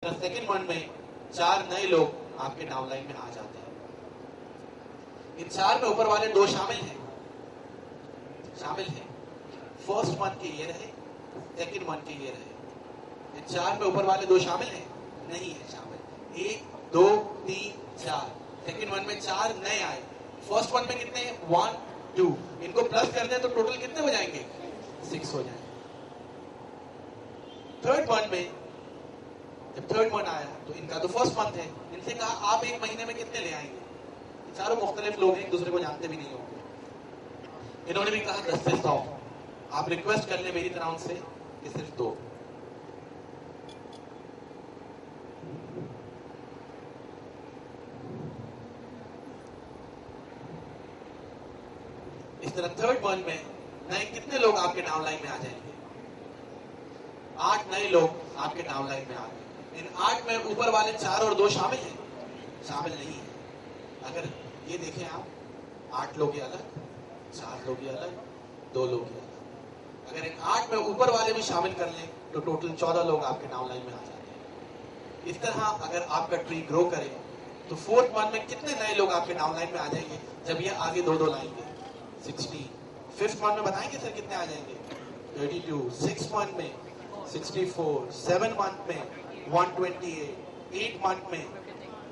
Second month में 4 नए लोग आपके डाउनलाइन में आ जाते हैं। इन 4 में ऊपर वाले 2 शामिल हैं। फर्स्ट मंथ के ये रहे, सेकेंड मंथ के ये रहे। इन 4 में ऊपर वाले 2 शामिल हैं? नहीं है शामिल। 1 2 3 4। सेकेंड मंथ में 4 नए आए। फर्स्ट मंथ में कितने? 1 2। इनको प्लस कर दें तो टोटल कितने हो जाएंगे? 6 हो जाएंगे। थर्ड मंथ में जब थर्ड मंथ आया तो इनका तो फर्स्ट मंथ है, इनसे कहा आप 1 महीने में कितने ले आएंगे? चारों मुख्तलिफ लोग हैं, एक दूसरे को जानते भी नहीं होंगे। इन्होंने भी कहा 10 से 100। आप रिक्वेस्ट कर ले मेरी तरह उनसे कि सिर्फ 2। इस तरह थर्ड मंथ में नए कितने लोग आपके डाउनलाइन में आ जाएंगे? 8 नए लोग आपके डाउनलाइन में आ गए। इन 8 में ऊपर वाले 4 और 2 शामिल हैं? शामिल नहीं है। अगर ये देखें आप, 8 लोग ये अलग, 4 लोग ये अलग, 2 लोग ये अलग। अगर इन 8 में ऊपर वाले भी शामिल कर लें तो टोटल 14 लोग आपके डाउनलाइन में आ जाते हैं। इस तरह अगर आपका ट्री ग्रो करे तो फोर्थ मंथ में कितने नए लोग आपके डाउनलाइन में आ जाएंगे जब ये आगे 2-2 लाएंगे? 16। फिफ्थ मंथ में बताएंगे सर कितने आ जाएंगे? 32। सिक्स मंथ में 64। 7 मंथ में 128। 8 मंथ में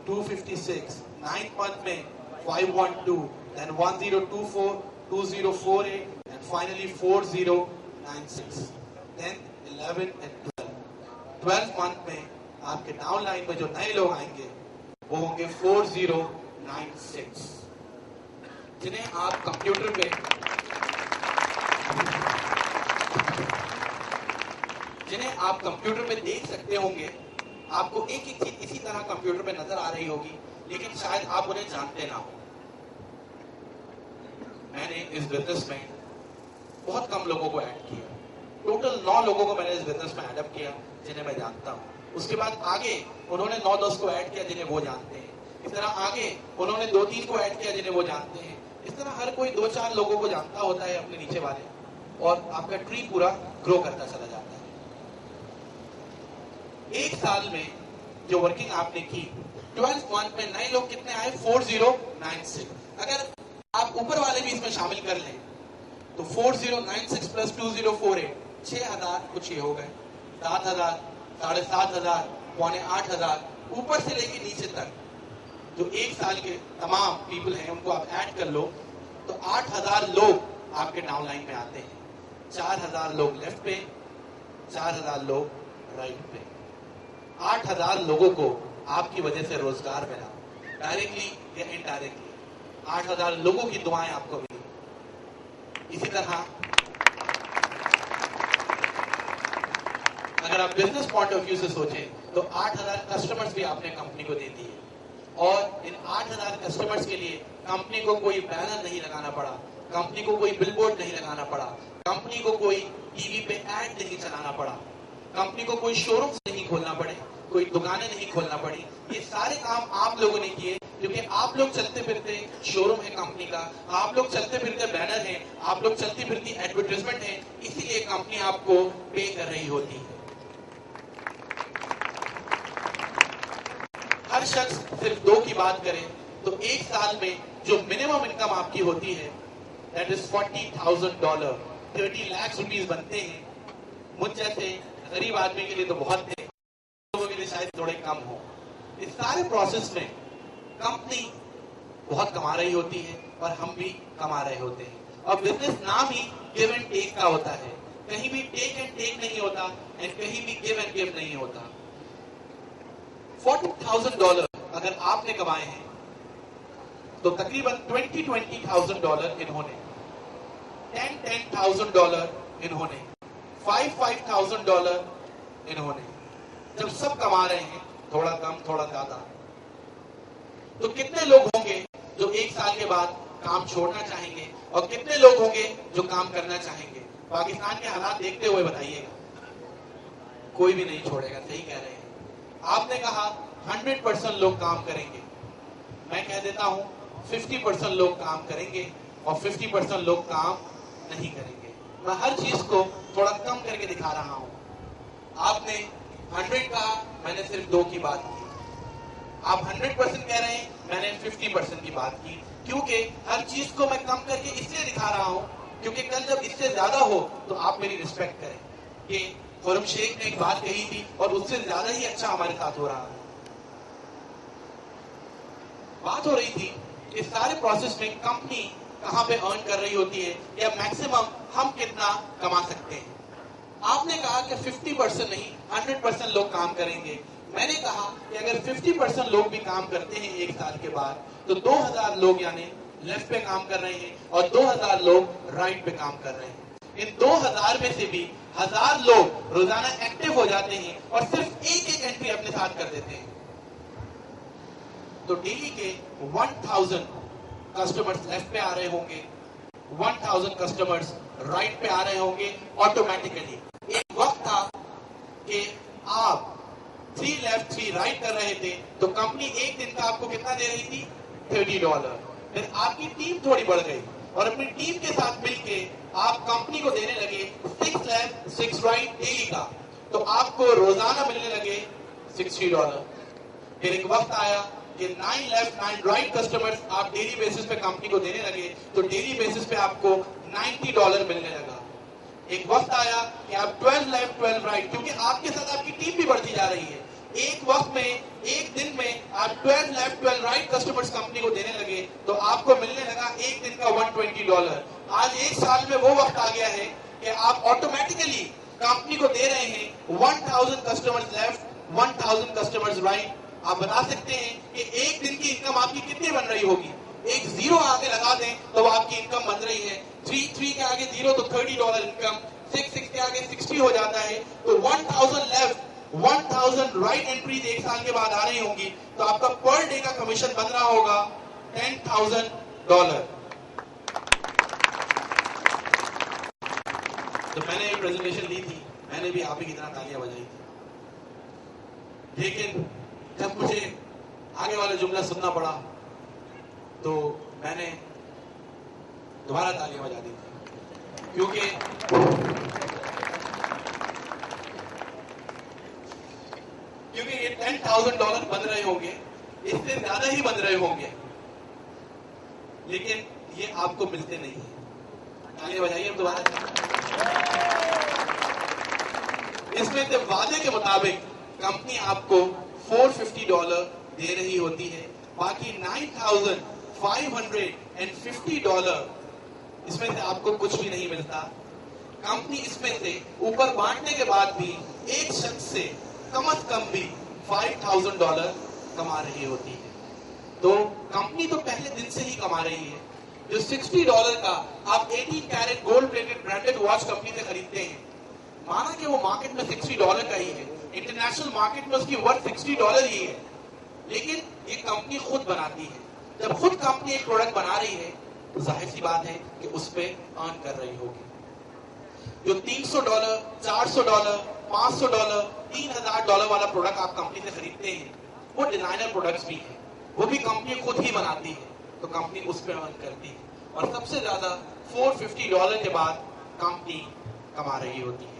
256। 9th month में 512, then 1024, 2048, and finally 4096. Then 11 and 12. 12th month में आपके डाउनलाइन में जो नए लोग आएंगे वो होंगे 4096, जिन्हें आप कंप्यूटर में देख सकते होंगे। आपको एक एक चीज इसी तरह कंप्यूटर पे नजर आ रही होगी, लेकिन शायद आप उन्हें जानते ना हो। मैंने इस बिजनेस में बहुत कम लोगों को ऐड किया। टोटल 9 लोगों को मैंने इस बिजनेस में ऐड अप किया जिन्हें मैं जानता हूँ। उसके बाद आगे उन्होंने 9-10 को ऐड किया जिन्हें वो जानते हैं। इस तरह आगे उन्होंने 2-3 को ऐड किया जिन्हें वो जानते हैं। इस तरह हर कोई 2-4 लोगों को जानता होता है अपने नीचे वाले, और आपका ट्री पूरा ग्रो करता चला जाता है। एक साल में जो वर्किंग आपने की, 12th मंथ में नए लोग कितने आए? 4096। अगर आप ऊपर वाले भी इसमें शामिल कर लें तो 4096 प्लस 2048, 6000 कुछ ये हो गए, 7000, 7500, 8500, ऊपर से लेके नीचे तक जो एक साल के तमाम पीपल हैं उनको आप ऐड कर लो तो 8000 लोग आपके डाउनलाइन में आते हैं। 4000 लोग लेफ्ट पे, 4000 लोग राइट पे। 8000 लोगों को आपकी वजह से रोजगार मिला, डायरेक्टली या इनडायरेक्टली। 8000 लोगों की दुआएं आपको मिली। इसी तरह अगर आप बिजनेस पॉइंट ऑफ व्यू से सोचें तो 8000 कस्टमर्स भी आपने कंपनी को दे दिए, और इन 8000 कस्टमर्स के लिए कंपनी को कोई बैनर नहीं लगाना पड़ा, कंपनी को कोई बिलबोर्ड नहीं लगाना पड़ा, कंपनी को कोई टीवी पे ऐड नहीं चलाना पड़ा, कंपनी को कोई शोरूम नहीं खोलना पड़े, कोई दुकानें नहीं खोलना पड़ी। ये सारे काम आप लोगों ने किए, क्योंकि आप लोग चलते फिरते शोरूम है कंपनी का, आप लोग चलते फिरते बैनर है, आप लोग चलती फिरती एडवर्टाइजमेंट है, इसीलिए कंपनी आपको पे कर रही होती है। हर शख्स सिर्फ 2 की बात करे तो एक साल में जो मिनिमम इनकम आपकी होती है दैट इज $40,000, 30 लाख रुपीस बनते हैं। मुझ जैसे गरीब आदमी के लिए तो बहुत थे, लोगों के लिए शायद थोड़े कम हो। इस सारे प्रोसेस में कंपनी बहुत कमा रही होती है और हम भी कमा रहे होते हैं। और बिजनेस नाम ही गिव एंड टेक का होता है, कहीं भी टेक एंड टेक नहीं होता एंड कहीं भी गिव एंड गिव नहीं होता। $40,000 अगर आपने कमाए हैं तो तकरीबन $20,000 इन्होंने, $10,000 इन्होंने, $5,000 इन्होंने। जब सब कमा रहे हैं, थोड़ा कम थोड़ा ज्यादा, तो कितने लोग होंगे जो एक साल के बाद काम छोड़ना चाहेंगे और कितने लोग होंगे जो काम करना चाहेंगे? पाकिस्तान के हालात देखते हुए बताइएगा। कोई भी नहीं छोड़ेगा, सही कह रहे हैं। आपने कहा 100% लोग काम करेंगे, मैं कह देता हूं 50% लोग काम करेंगे और 50% लोग काम नहीं करेंगे। मैं हर चीज को थोड़ा कम करके दिखा रहा हूं। आपने 100 कहा, मैंने सिर्फ 2 की बात की। आप 100% कह रहे हैं, मैंने 50% की बात की, क्योंकि हर चीज को मैं कम करके इसलिए दिखा रहा हूं क्योंकि कल जब इससे ज्यादा हो तो आप मेरी रिस्पेक्ट करें कि खुर्रम शेख ने एक बात कही थी और उससे ज्यादा ही अच्छा हमारे साथ हो रहा है। बात हो रही थी इस सारे प्रोसेस में कंपनी कहां पे अर्न कर रही होती है या मैक्सिमम हम कितना कमा सकते हैं। आपने कहा कि 50% नहीं 100% लोग काम करेंगे। मैंने कहा कि अगर 50% लोग भी काम करते हैं एक साल के बाद तो 2000 लोग यानी लेफ्ट पे काम कर रहे हैं और 2000 लोग राइट पे काम कर रहे हैं। इन 2000 में से भी 1000 लोग रोजाना एक्टिव हो जाते हैं और सिर्फ एक एंट्री अपने साथ कर देते हैं। तो डेली के 1000 कस्टमर्स लेफ्ट पे आ रहे होंगे, 1000 कस्टमर्स राइट पे आ रहे होंगे ऑटोमेटिकली। एक वक्त था कि आप 3 लेफ्ट 3 राइट कर रहे थे तो कंपनी एक दिन का आपको कितना दे रही थी? $30। फिर आपकी टीम थोड़ी बढ़ गई और अपनी टीम के साथ मिलके आप कंपनी को देने लगे 6 लेफ्ट 6 राइट डेली का, तो आपको रोजाना मिलने लगे $60। फिर एक वक्त आया कि 9 लेफ्ट 9 राइट कस्टमर्स आप डेली बेसिस पे कंपनी को देने लगे तो डेली बेसिस पे आपको $90 मिलने लगा। एक वक्त आया कि आप 12 लेफ्ट 12 राइट, क्योंकि आपके साथ आपकी टीम भी बढ़ती जा रही है, एक वक्त में एक दिन में आप 12 लेफ्ट 12 राइट कस्टमर्स कंपनी को देने लगे तो आपको मिलने लगा एक दिन का $120। आज एक साल में वो वक्त आ गया है कि आप ऑटोमेटिकली कंपनी को दे रहे हैं 1000 कस्टमर्स लेफ्ट 1000 कस्टमर्स राइट। आप बता सकते हैं कि एक दिन की इनकम आपकी कितनी बन रही होगी? एक जीरो आगे लगा दें तो आपकी इनकम बन रही है 3 के आगे जीरो तो $30 इनकम, 6 के आगे 60 हो जाता है। तो 1000 लेफ्ट 1000 राइट एंट्रीज एक साल के बाद आ रही होंगी तो आपका पर डे का कमीशन बन रहा होगा $10,000। तो मैंने एक प्रेजेंटेशन दी थी, मैंने भी आप ही की तरह तालियां बजाई थी, लेकिन जब मुझे आगे वाला जुमला सुनना पड़ा तो मैंने दोबारा तालियां बजा दी थी, क्योंकि ये $10,000 बन रहे होंगे, इससे ज्यादा ही बन रहे होंगे, लेकिन ये आपको मिलते नहीं है। तालियां बजाइए अब दोबारा। इसमें से वादे के मुताबिक कंपनी आपको $450 दे रही होती है, बाकी $9,550 इसमें से आपको कुछ भी नहीं मिलता। कंपनी इसमें से ऊपर बांटने के बाद भी एक शख्स से कम से कम भी $5,000 कमा रही होती है। तो कंपनी तो पहले दिन से ही कमा रही है। जो $60 का आप 18 carat gold plated branded watch company से खरीदते हैं, माना कि वो मार्केट में $60 का ही है, इंटरनेशनल मार्केट में उसकी वर्थ $60 ही है, लेकिन ये कंपनी खुद बनाती है। जब खुद कंपनी एक प्रोडक्ट बना रही है तो जाहिर सी बात है कि उस पे अर्न कर रही होगी। जो $300, $400, $500, $3,000 वाला प्रोडक्ट आप कंपनी से खरीदते हैं वो डिजाइनर प्रोडक्ट्स भी है, वो भी कंपनी खुद ही बनाती है, तो कंपनी उस पे अर्न करती है। और सबसे ज्यादा $450 के बाद कंपनी कमा रही होती है।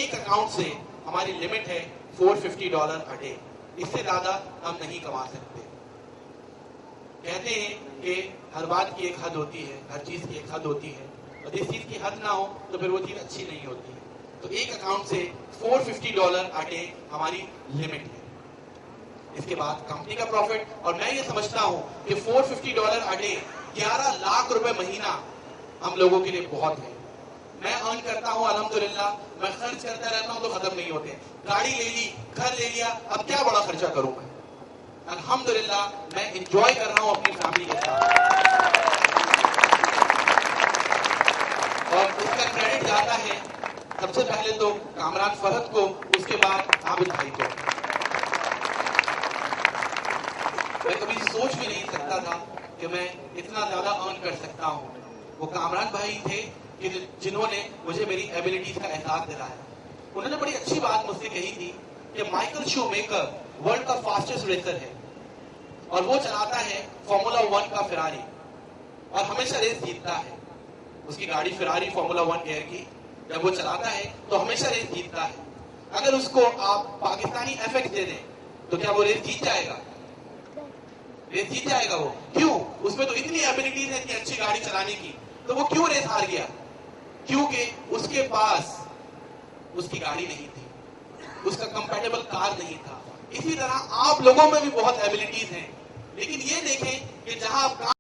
एक अकाउंट से हमारी लिमिट है $450 अ डे, इससे ज्यादा हम नहीं कमा सकते। कहते हैं कि हर बात की एक हद होती है, हर चीज की एक हद होती है, और जिस चीज की हद ना हो तो फिर वो चीज अच्छी नहीं होती है। तो एक अकाउंट से $450 अ डे हमारी लिमिट है। इसके बाद कंपनी का प्रॉफिट, और मैं ये समझता हूं कि $450 अ डे 11 लाख रुपए महीना हम लोगों के लिए बहुत है। मैं अर्न करता हूं अल्हम्दुलिल्लाह, मैं खर्च करता रहता हूं तो खत्म नहीं होते। गाड़ी ले ली, घर ले लिया, अब क्या बड़ा खर्चा करूं मैं? अल्हम्दुलिल्लाह मैं एंजॉय कर रहा हूं अपनी फैमिली के साथ, और उसका क्रेडिट जाता है सबसे पहले तो कामरान फहद को, उसके बाद आबिद भाई को। मैं कभी सोच भी नहीं सकता था कि मैं इतना ज्यादा अर्न कर सकता हूं। वो कामरान भाई थे कि जिन्होंने मुझे मेरी एबिलिटीज का एहसास दिलाया। उन्होंने बड़ी अच्छी बात मुझसे कही थी कि माइकल शूमेकर वर्ल्ड का फास्टेस्ट रेसर है और वो चलाता है फॉर्मूला 1 का फेरारी और हमेशा रेस जीतता है। उसकी गाड़ी फेरारी फॉर्मूला 1 गियर की, जब वो चलाता है तो हमेशा रेस जीतता है। अगर उसको आप पाकिस्तानी एफएक्स दे दें तो क्या वो रेस जीत जाएगा? रेस जीत जाएगा वो? क्यों? उसमें तो इतनी एबिलिटीज है कि अच्छी गाड़ी चलाने की, तो वो क्यों रेस हार गया? क्योंकि उसके पास उसकी गाड़ी नहीं थी, उसका कंपैटिबल कार नहीं था। इसी तरह आप लोगों में भी बहुत एबिलिटीज हैं, लेकिन ये देखें कि जहां आप